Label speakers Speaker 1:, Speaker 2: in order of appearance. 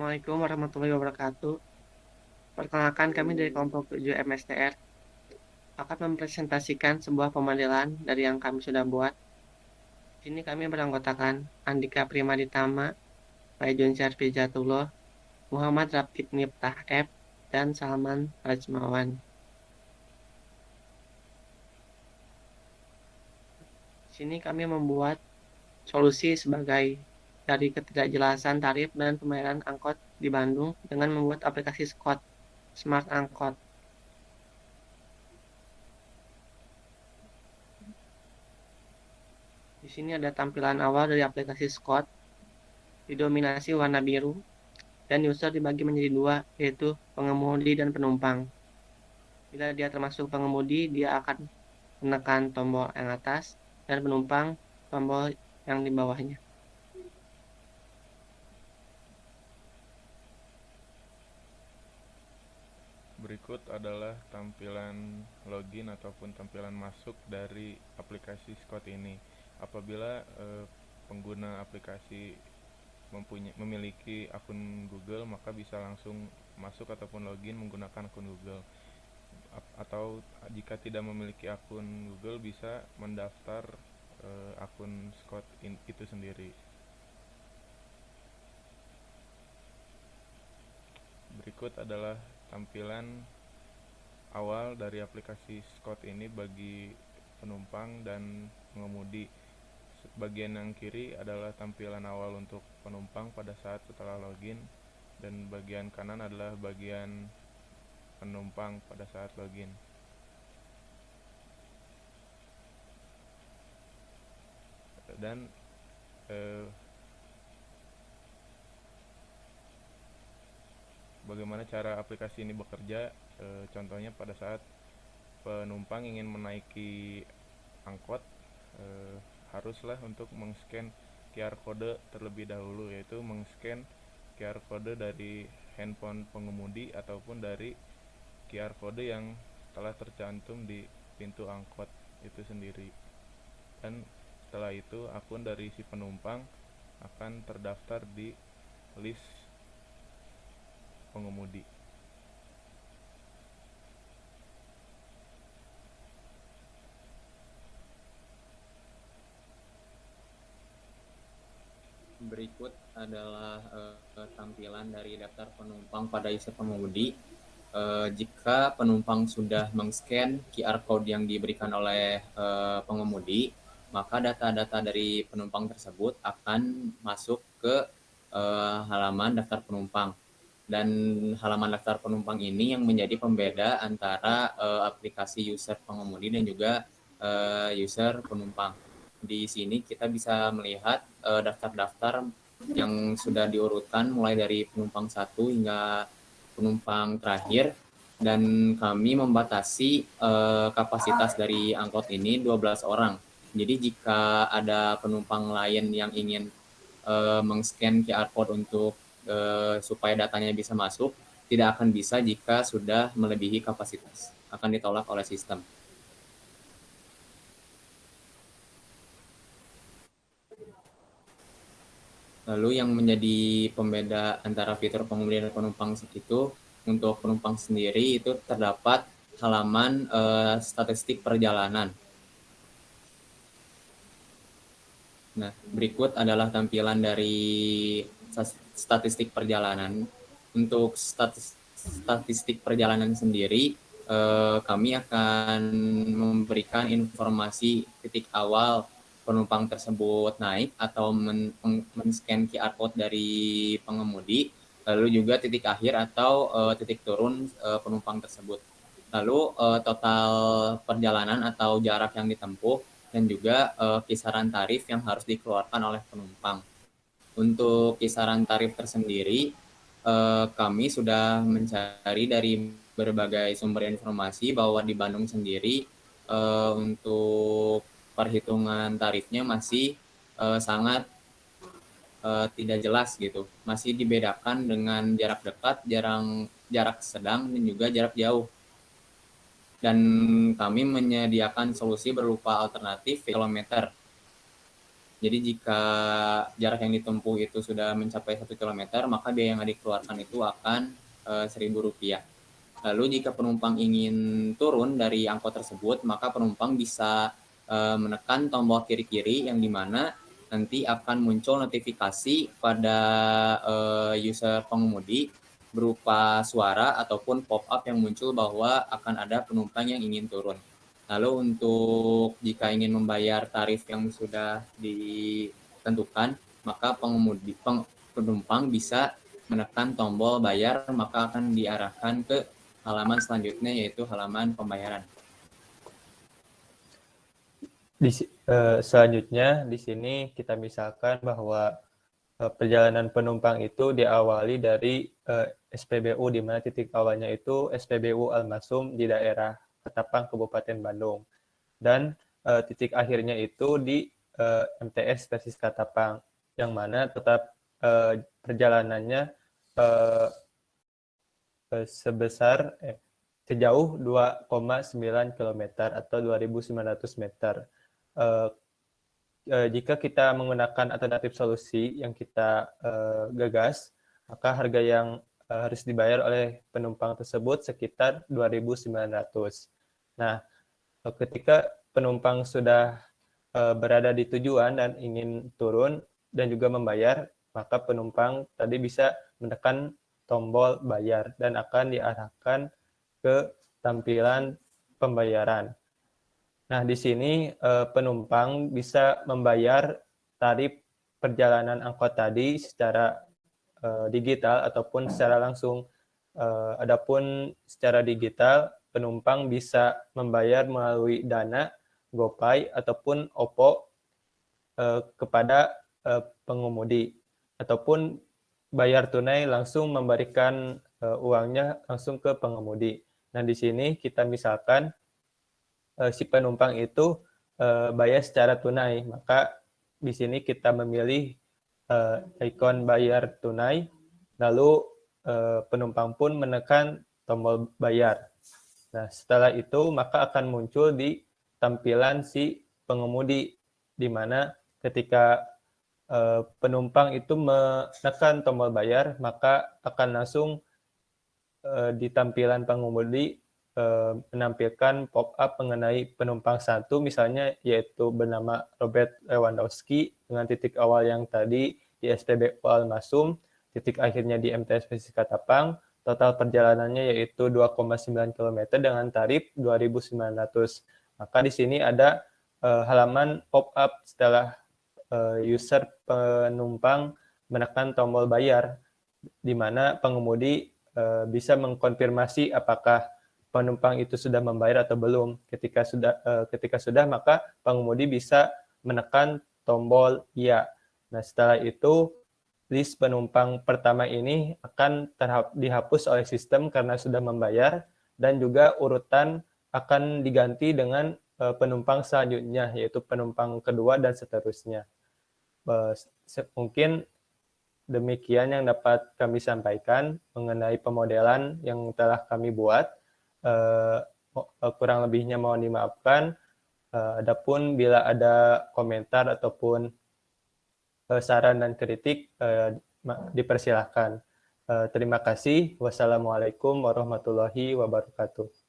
Speaker 1: Assalamualaikum warahmatullahi wabarakatuh. Perkenalkan kami dari kelompok 7 MSTR akan mempresentasikan sebuah pemodelan dari yang kami sudah buat. Di sini kami beranggotakan Andika Primaditama, Faizun Syarfijatullah, Muhammad Rapid Miftah F, dan Salman Rajmawan. Di sini kami membuat solusi sebagai dari ketidakjelasan tarif dan pembayaran angkot di Bandung dengan membuat aplikasi Smart Angkot. Di sini ada tampilan awal dari aplikasi Scott, didominasi warna biru, dan user dibagi menjadi dua, yaitu pengemudi dan penumpang. Bila dia termasuk pengemudi, dia akan menekan tombol yang atas, dan penumpang tombol yang di bawahnya.
Speaker 2: Berikut adalah tampilan login ataupun tampilan masuk dari aplikasi Scott ini. Apabila pengguna aplikasi memiliki akun Google, maka bisa langsung masuk ataupun login menggunakan akun Google. Atau jika tidak memiliki akun Google, bisa mendaftar akun Scott itu sendiri. Berikut adalah tampilan awal dari aplikasi Scott ini bagi penumpang dan pengemudi. Bagian yang kiri adalah tampilan awal untuk penumpang pada saat setelah login, dan bagian kanan adalah bagian penumpang pada saat login. Dan bagaimana cara aplikasi ini bekerja? Contohnya pada saat penumpang ingin menaiki angkot, haruslah untuk meng-scan QR code terlebih dahulu, yaitu meng-scan QR code dari handphone pengemudi ataupun dari QR code yang telah tercantum di pintu angkot itu sendiri. Dan setelah itu akun dari si penumpang akan terdaftar di list pengemudi.
Speaker 3: Berikut adalah tampilan dari daftar penumpang pada user pengemudi. Jika penumpang sudah meng-scan QR code yang diberikan oleh pengemudi, maka data-data dari penumpang tersebut akan masuk ke halaman daftar penumpang. Dan halaman daftar penumpang ini yang menjadi pembeda antara aplikasi user pengemudi dan juga user penumpang. Di sini kita bisa melihat daftar-daftar yang sudah diurutkan mulai dari penumpang 1 hingga penumpang terakhir, dan kami membatasi kapasitas dari angkot ini 12 orang. Jadi jika ada penumpang lain yang ingin meng-scan QR code untuk supaya datanya bisa masuk, tidak akan bisa jika sudah melebihi kapasitas, akan ditolak oleh sistem. Lalu yang menjadi pembeda antara fitur pengemudi dan penumpang itu, untuk penumpang sendiri itu terdapat halaman statistik perjalanan. Nah, berikut adalah tampilan dari statistik perjalanan. Untuk statistik perjalanan sendiri, kami akan memberikan informasi titik awal penumpang tersebut naik atau men-scan QR code dari pengemudi, lalu juga titik akhir atau titik turun penumpang tersebut. Lalu total perjalanan atau jarak yang ditempuh, dan juga kisaran tarif yang harus dikeluarkan oleh penumpang. Untuk kisaran tarif tersendiri, kami sudah mencari dari berbagai sumber informasi bahwa di Bandung sendiri untuk perhitungan tarifnya masih sangat tidak jelas gitu. Masih dibedakan dengan jarak dekat, jarak sedang, dan juga jarak jauh. Dan kami menyediakan solusi berupa alternatif kilometer. Jadi jika jarak yang ditempuh itu sudah mencapai 1 kilometer, maka biaya yang dikeluarkan itu akan Rp1.000. Lalu jika penumpang ingin turun dari angkot tersebut, maka penumpang bisa menekan tombol kiri-kiri yang dimana nanti akan muncul notifikasi pada user pengemudi berupa suara ataupun pop-up yang muncul bahwa akan ada penumpang yang ingin turun. Lalu untuk jika ingin membayar tarif yang sudah ditentukan, maka penumpang bisa menekan tombol bayar, maka akan diarahkan ke halaman selanjutnya, yaitu halaman pembayaran.
Speaker 4: Selanjutnya di sini kita misalkan bahwa perjalanan penumpang itu diawali dari SPBU, di mana titik awalnya itu SPBU Al-Masum di daerah Ketapang, Kabupaten Bandung. Dan titik akhirnya itu di MTS Persis Ketapang, yang mana tetap perjalanannya sejauh 2,9 km atau 2.900 meter. Jika kita menggunakan alternatif solusi yang kita gagas, maka harga yang harus dibayar oleh penumpang tersebut sekitar 2.900. Nah, ketika penumpang sudah berada di tujuan dan ingin turun dan juga membayar, maka penumpang tadi bisa menekan tombol bayar dan akan diarahkan ke tampilan pembayaran. Nah, di sini penumpang bisa membayar tarif perjalanan angkot tadi secara digital ataupun secara langsung. Adapun secara digital, penumpang bisa membayar melalui Dana, GoPay, ataupun OVO kepada pengemudi, ataupun bayar tunai langsung memberikan uangnya langsung ke pengemudi. Nah, di sini kita misalkan si penumpang itu bayar secara tunai, maka di sini kita memilih ikon bayar tunai, lalu penumpang pun menekan tombol bayar. Nah, setelah itu maka akan muncul di tampilan si pengemudi, di mana ketika penumpang itu menekan tombol bayar, maka akan langsung di tampilan pengemudi menampilkan pop-up mengenai penumpang satu, misalnya yaitu bernama Robert Lewandowski dengan titik awal yang tadi di SPBU Al-Masum, titik akhirnya di MTS Persis Ketapang, total perjalanannya yaitu 2,9 km dengan tarif 2.900. Maka di sini ada halaman pop-up setelah user penumpang menekan tombol bayar, di mana pengemudi bisa mengkonfirmasi apakah penumpang itu sudah membayar atau belum. Ketika sudah, maka pengemudi bisa menekan tombol ya. Nah, setelah itu list penumpang pertama ini akan dihapus oleh sistem karena sudah membayar, dan juga urutan akan diganti dengan penumpang selanjutnya, yaitu penumpang kedua dan seterusnya. Mungkin demikian yang dapat kami sampaikan mengenai pemodelan yang telah kami buat. Kurang lebihnya mohon dimaafkan. Adapun bila ada komentar ataupun saran dan kritik, dipersilahkan. Terima kasih. Wassalamualaikum warahmatullahi wabarakatuh.